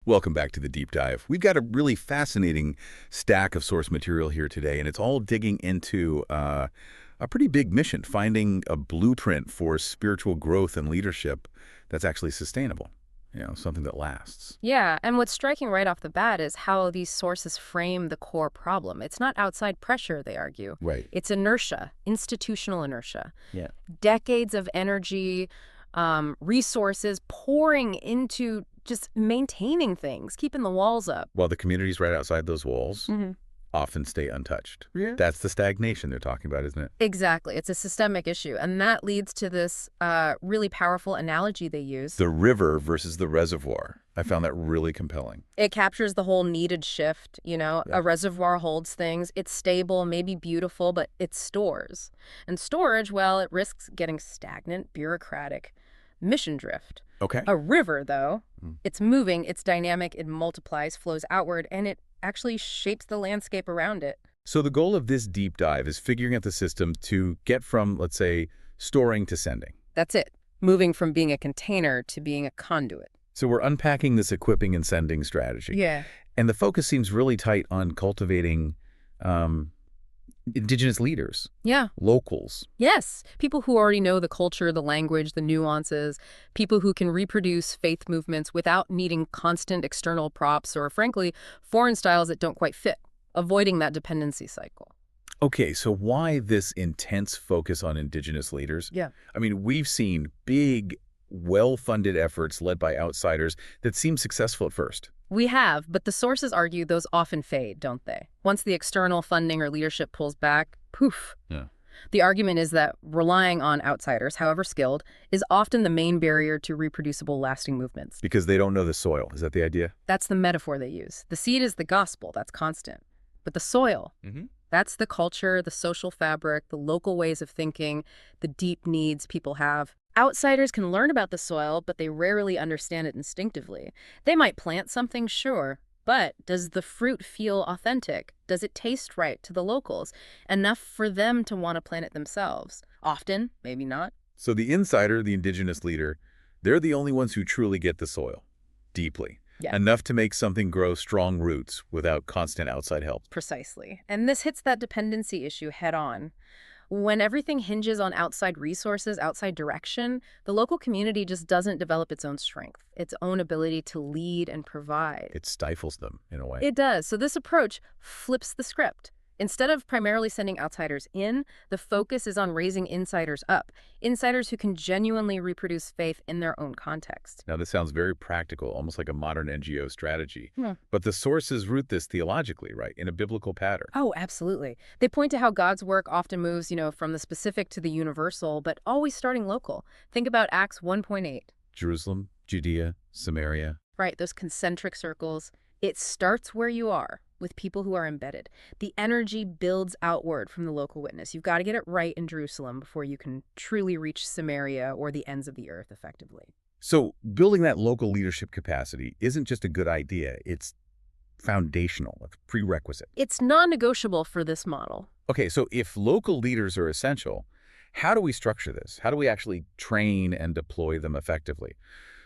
Welcome back to the deep dive. We've got a really fascinating stack of source material here today, and it's all digging into a pretty big mission, finding a blueprint for spiritual growth and leadership that's actually sustainable, something that lasts. Yeah, and what's striking right off the bat is how these sources frame the core problem. It's not outside pressure, they argue. Right. It's inertia, institutional inertia. Yeah. Decades of energy, resources pouring into just maintaining things, keeping the walls up. While the communities right outside those walls often stay untouched. Yeah. That's the stagnation they're talking about, isn't it? Exactly. It's a systemic issue. And that leads to this really powerful analogy they use. The river versus the reservoir. I found that really compelling. It captures the whole needed shift, Yeah. A reservoir holds things. It's stable, maybe beautiful, but it stores. And storage, well, it risks getting stagnant, bureaucratic, mission drift. Okay. A river, though, it's moving, it's dynamic, it multiplies, flows outward, and it actually shapes the landscape around it. So the goal of this deep dive is figuring out the system to get from, let's say, storing to sending. That's it. Moving from being a container to being a conduit. So we're unpacking this equipping and sending strategy. Yeah. And the focus seems really tight on cultivating Indigenous leaders, Yeah. locals. Yes. People who already know the culture, the language, the nuances. People who can reproduce faith movements without needing constant external props or, frankly, foreign styles that don't quite fit, avoiding that dependency cycle. Okay, so why this intense focus on Indigenous leaders? Yeah. I mean, we've seen big, well-funded efforts led by outsiders that seem successful at first. We have, but the sources argue those often fade, don't they? Once the external funding or leadership pulls back, poof. Yeah. The argument is that relying on outsiders, however skilled, is often the main barrier to reproducible, lasting movements. Because they don't know the soil. Is that the idea? That's the metaphor they use. The seed is the gospel, that's constant. But the soil, that's the culture, the social fabric, the local ways of thinking, the deep needs people have. Outsiders can learn about the soil, but they rarely understand it instinctively. They might plant something, sure, but does the fruit feel authentic? Does it taste right to the locals? Enough for them to want to plant it themselves? Often, maybe not. So the insider, the Indigenous leader, they're the only ones who truly get the soil, deeply. Yeah. Enough to make something grow strong roots without constant outside help. Precisely. And this hits that dependency issue head on. When everything hinges on outside resources, outside direction, the local community just doesn't develop its own strength, its own ability to lead and provide. It stifles them, in a way. It does. So this approach flips the script. Instead of primarily sending outsiders in, the focus is on raising insiders up, insiders who can genuinely reproduce faith in their own context. Now, this sounds very practical, almost like a modern NGO strategy. Hmm. But the sources root this theologically, right, in a biblical pattern. Oh, absolutely. They point to how God's work often moves, from the specific to the universal, but always starting local. Think about Acts 1:8. Jerusalem, Judea, Samaria. Right, those concentric circles. It starts where you are, with people who are embedded. The energy builds outward from the local witness. You've got to get it right in Jerusalem before you can truly reach Samaria or the ends of the earth effectively. So building that local leadership capacity isn't just a good idea. It's foundational, a prerequisite. It's non-negotiable for this model. Okay, so if local leaders are essential, how do we structure this? How do we actually train and deploy them effectively?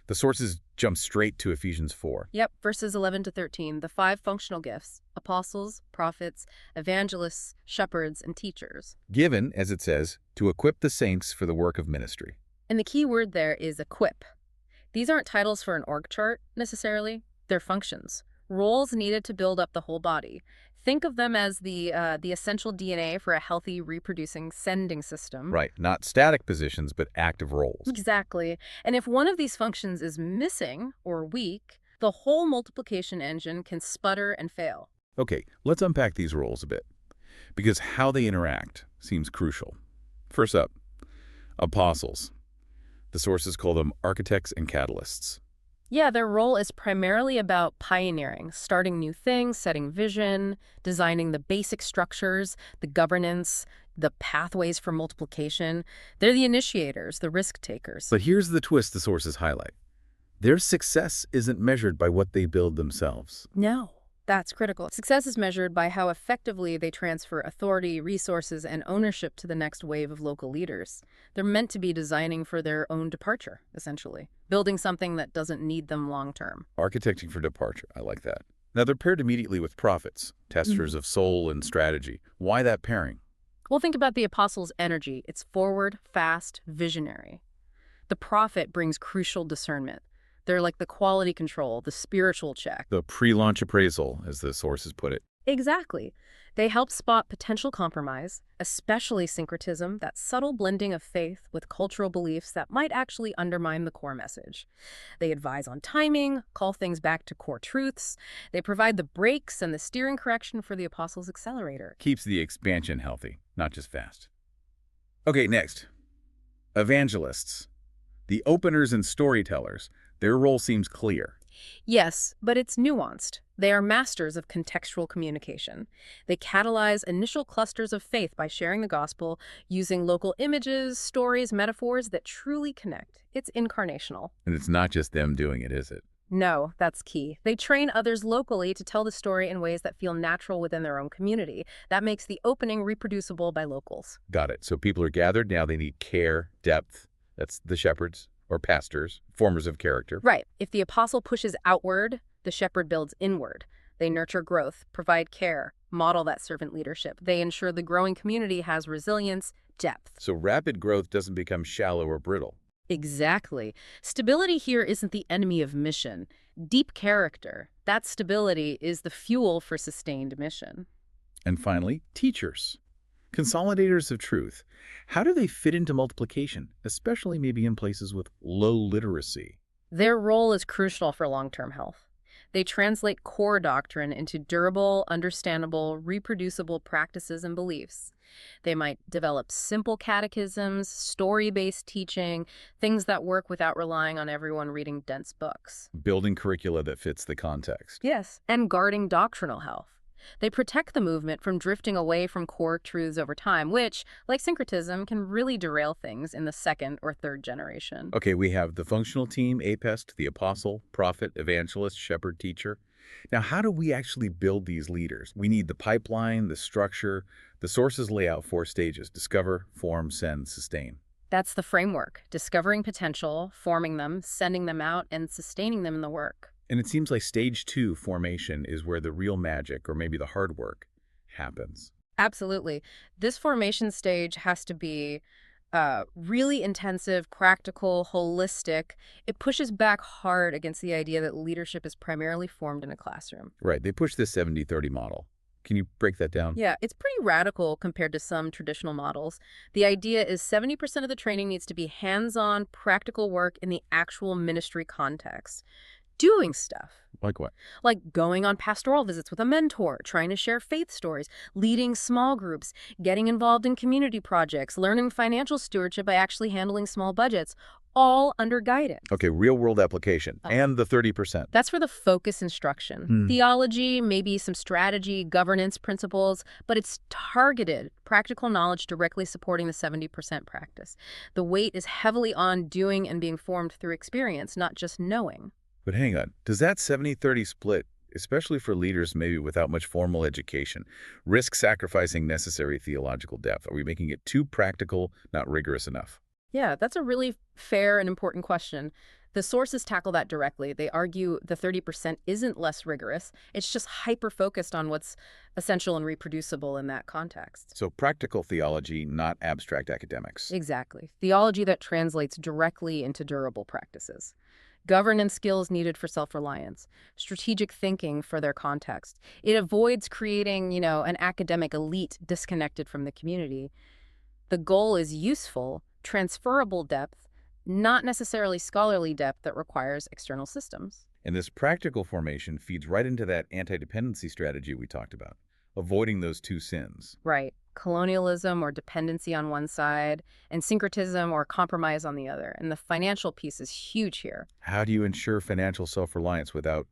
The sources jump straight to Ephesians 4. Yep, verses 11 to 13, the 5 functional gifts: apostles, prophets, evangelists, shepherds, and teachers. Given, as it says, to equip the saints for the work of ministry. And the key word there is equip. These aren't titles for an org chart, necessarily. They're functions, roles needed to build up the whole body. Think of them as the essential DNA for a healthy, reproducing, sending system. Right, not static positions, but active roles. Exactly. And if one of these functions is missing or weak, the whole multiplication engine can sputter and fail. Okay, let's unpack these roles a bit, because how they interact seems crucial. First up, apostles. The sources call them architects and catalysts. Yeah, their role is primarily about pioneering, starting new things, setting vision, designing the basic structures, the governance, the pathways for multiplication. They're the initiators, the risk takers. But here's the twist the sources highlight. Their success isn't measured by what they build themselves. No, That's critical. Success is measured by how effectively they transfer authority, resources, and ownership to the next wave of local leaders. They're meant to be designing for their own departure, essentially, building something that doesn't need them long term. Architecting for departure. I like that. Now, they're paired immediately with prophets, testers of soul and strategy. Why that pairing? Well, think about the apostles' energy. It's forward, fast, visionary. The prophet brings crucial discernment. They're like the quality control, the spiritual check. The pre-launch appraisal, as the sources put it. Exactly. They help spot potential compromise, especially syncretism, that subtle blending of faith with cultural beliefs that might actually undermine the core message. They advise on timing, call things back to core truths. They provide the brakes and the steering correction for the apostles' accelerator. Keeps the expansion healthy, not just fast. Okay, next. Evangelists. The openers and storytellers. Their role seems clear. Yes, but it's nuanced. They are masters of contextual communication. They catalyze initial clusters of faith by sharing the gospel, using local images, stories, metaphors that truly connect. It's incarnational. And it's not just them doing it, is it? No, that's key. They train others locally to tell the story in ways that feel natural within their own community. That makes the opening reproducible by locals. Got it. So people are gathered now. They need care, depth. That's the shepherds or pastors, formers of character. Right. If the apostle pushes outward, the shepherd builds inward. They nurture growth, provide care, model that servant leadership. They ensure the growing community has resilience, depth. So rapid growth doesn't become shallow or brittle. Exactly. Stability here isn't the enemy of mission. Deep character, that stability is the fuel for sustained mission. And finally, teachers. Consolidators of truth. How do they fit into multiplication, especially maybe in places with low literacy? Their role is crucial for long-term health. They translate core doctrine into durable, understandable, reproducible practices and beliefs. They might develop simple catechisms, story-based teaching, things that work without relying on everyone reading dense books. Building curricula that fits the context. Yes, and guarding doctrinal health. They protect the movement from drifting away from core truths over time, which, like syncretism, can really derail things in the second or third generation. Okay, we have the functional team, APEST, the apostle, prophet, evangelist, shepherd, teacher. Now, how do we actually build these leaders? We need the pipeline, the structure. The sources lay out 4 stages: discover, form, send, sustain. That's the framework: discovering potential, forming them, sending them out, and sustaining them in the work. And it seems like stage 2, formation, is where the real magic, or maybe the hard work, happens. Absolutely. This formation stage has to be really intensive, practical, holistic. It pushes back hard against the idea that leadership is primarily formed in a classroom. Right, they push this 70-30 model. Can you break that down? Yeah, it's pretty radical compared to some traditional models. The idea is 70% of the training needs to be hands-on, practical work in the actual ministry context. Doing stuff. Like what? Like going on pastoral visits with a mentor, trying to share faith stories, leading small groups, getting involved in community projects, learning financial stewardship by actually handling small budgets, all under guidance. Okay, real-world application. And the 30%. That's for the focus instruction. Theology, maybe some strategy, governance principles, but it's targeted, practical knowledge directly supporting the 70% practice. The weight is heavily on doing and being formed through experience, not just knowing. But hang on, does that 70-30 split, especially for leaders maybe without much formal education, risk sacrificing necessary theological depth? Are we making it too practical, not rigorous enough? Yeah, that's a really fair and important question. The sources tackle that directly. They argue the 30% isn't less rigorous. It's just hyper-focused on what's essential and reproducible in that context. So practical theology, not abstract academics. Exactly. Theology that translates directly into durable practices. Governance skills needed for self-reliance, strategic thinking for their context. It avoids creating, an academic elite disconnected from the community. The goal is useful, transferable depth, not necessarily scholarly depth that requires external systems. And this practical formation feeds right into that anti-dependency strategy we talked about, avoiding those 2 sins. Right. Colonialism or dependency on one side, and syncretism or compromise on the other. And the financial piece is huge here. How do you ensure financial self-reliance without,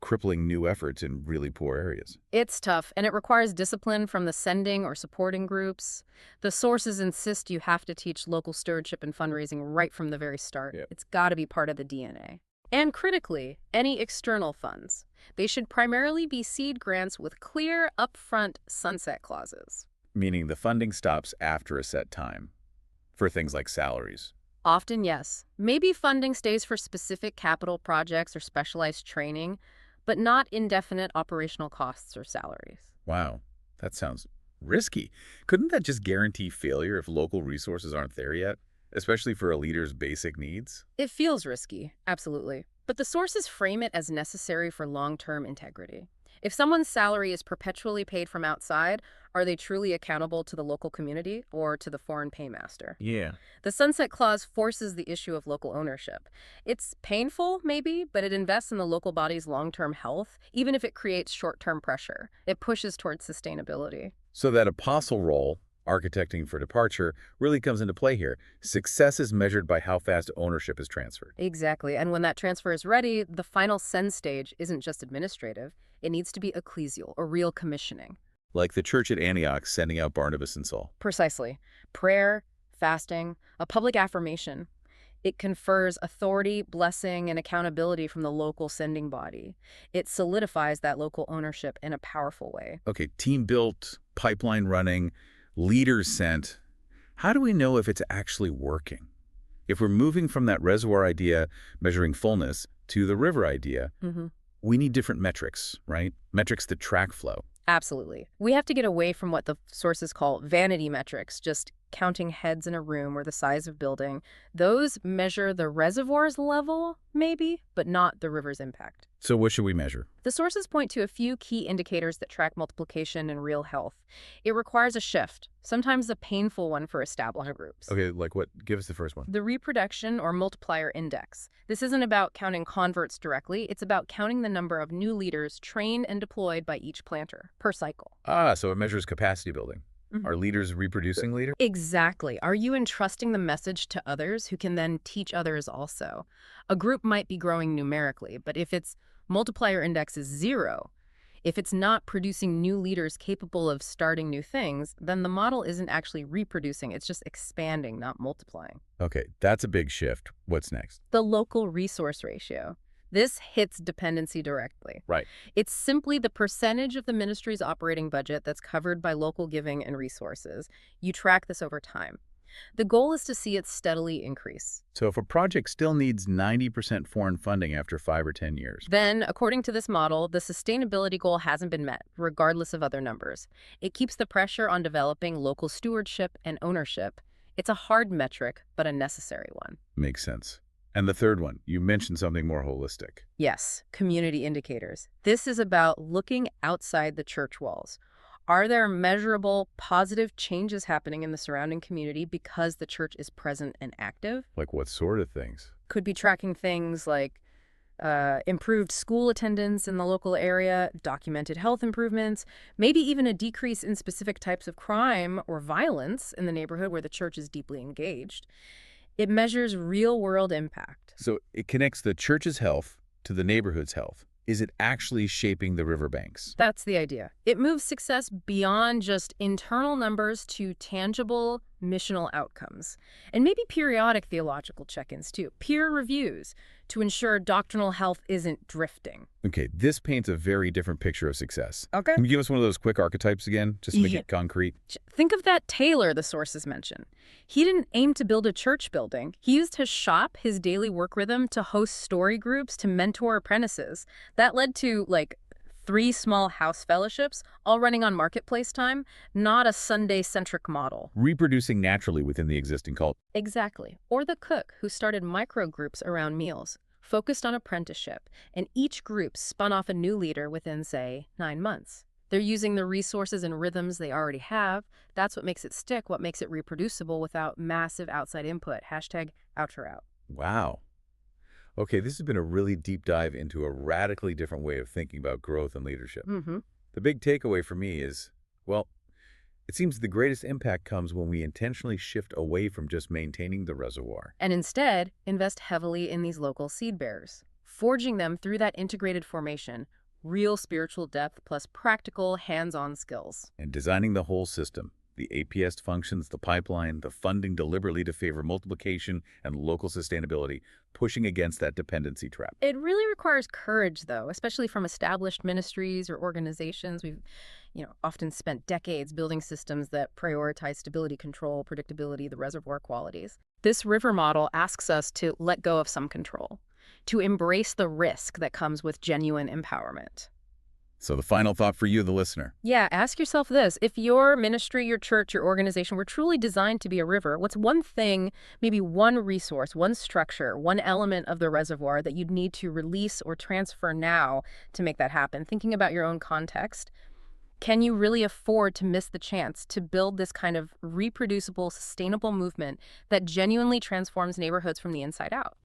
crippling new efforts in really poor areas? It's tough, and it requires discipline from the sending or supporting groups. The sources insist you have to teach local stewardship and fundraising right from the very start. Yep. It's got to be part of the DNA. And critically, any external funds. They should primarily be seed grants with clear, upfront sunset clauses. Meaning the funding stops after a set time for things like salaries. Often, yes. Maybe funding stays for specific capital projects or specialized training, but not indefinite operational costs or salaries. Wow, that sounds risky. Couldn't that just guarantee failure if local resources aren't there yet, especially for a leader's basic needs? It feels risky, absolutely. But the sources frame it as necessary for long-term integrity. If someone's salary is perpetually paid from outside, are they truly accountable to the local community or to the foreign paymaster? Yeah. The sunset clause forces the issue of local ownership. It's painful, maybe, but it invests in the local body's long-term health, even if it creates short-term pressure. It pushes towards sustainability. So that apostle role, architecting for departure, really comes into play here. Success is measured by how fast ownership is transferred. Exactly. And when that transfer is ready, the final send stage isn't just administrative. It needs to be ecclesial, or real commissioning. Like the church at Antioch sending out Barnabas and Saul. Precisely. Prayer, fasting, a public affirmation. It confers authority, blessing, and accountability from the local sending body. It solidifies that local ownership in a powerful way. Okay, team built, pipeline running, leaders sent. How do we know if it's actually working? If we're moving from that reservoir idea, measuring fullness, to the river idea, we need different metrics, right? Metrics that track flow. Absolutely. We have to get away from what the sources call vanity metrics, just counting heads in a room or the size of building. Those measure the reservoir's level, maybe, but not the river's impact. So what should we measure? The sources point to a few key indicators that track multiplication and real health. It requires a shift, sometimes a painful one for established groups. Okay, like what? Give us the first one. The reproduction or multiplier index. This isn't about counting converts directly. It's about counting the number of new leaders trained and deployed by each planter per cycle. So it measures capacity building. Are leaders reproducing leaders? Exactly. Are you entrusting the message to others who can then teach others also? A group might be growing numerically, but if its multiplier index is 0, if it's not producing new leaders capable of starting new things, then the model isn't actually reproducing. It's just expanding, not multiplying. Okay, that's a big shift. What's next? The local resource ratio. This hits dependency directly. Right. It's simply the percentage of the ministry's operating budget that's covered by local giving and resources. You track this over time. The goal is to see it steadily increase. So if a project still needs 90% foreign funding after 5 or 10 years, Then, according to this model, the sustainability goal hasn't been met, regardless of other numbers. It keeps the pressure on developing local stewardship and ownership. It's a hard metric, but a necessary one. makes sense. And the third one, you mentioned something more holistic. Yes, community indicators. This is about looking outside the church walls. Are there measurable, positive changes happening in the surrounding community because the church is present and active? Like what sort of things? Could be tracking things like improved school attendance in the local area, documented health improvements, maybe even a decrease in specific types of crime or violence in the neighborhood where the church is deeply engaged. It measures real-world impact. So it connects the church's health to the neighborhood's health. Is it actually shaping the riverbanks? That's the idea. It moves success beyond just internal numbers to tangible missional outcomes. And maybe periodic theological check-ins too, peer reviews, to ensure doctrinal health isn't drifting. Okay, this paints a very different picture of success. Okay. Can you give us one of those quick archetypes again, just to make Yeah. it concrete? Think of that tailor the sources mention. He didn't aim to build a church building. He used his shop, his daily work rhythm, to host story groups, to mentor apprentices. That led to, 3 small house fellowships, all running on marketplace time, not a Sunday-centric model. Reproducing naturally within the existing cult. Exactly. Or the cook who started micro groups around meals, focused on apprenticeship, and each group spun off a new leader within, say, 9 months. They're using the resources and rhythms they already have. That's what makes it stick, what makes it reproducible without massive outside input. #outrout. Wow. Okay, this has been a really deep dive into a radically different way of thinking about growth and leadership. The big takeaway for me is, well, it seems the greatest impact comes when we intentionally shift away from just maintaining the reservoir. And instead, invest heavily in these local seed bearers, forging them through that integrated formation, real spiritual depth plus practical hands-on skills. And designing the whole system, The APS functions, the pipeline, the funding deliberately to favor multiplication and local sustainability, pushing against that dependency trap. It really requires courage, though, especially from established ministries or organizations. We've, often spent decades building systems that prioritize stability, control, predictability, the reservoir qualities. This river model asks us to let go of some control, to embrace the risk that comes with genuine empowerment. So the final thought for you, the listener. Yeah, ask yourself this. If your ministry, your church, your organization were truly designed to be a river, what's one thing, maybe one resource, one structure, one element of the reservoir that you'd need to release or transfer now to make that happen? Thinking about your own context, can you really afford to miss the chance to build this kind of reproducible, sustainable movement that genuinely transforms neighborhoods from the inside out?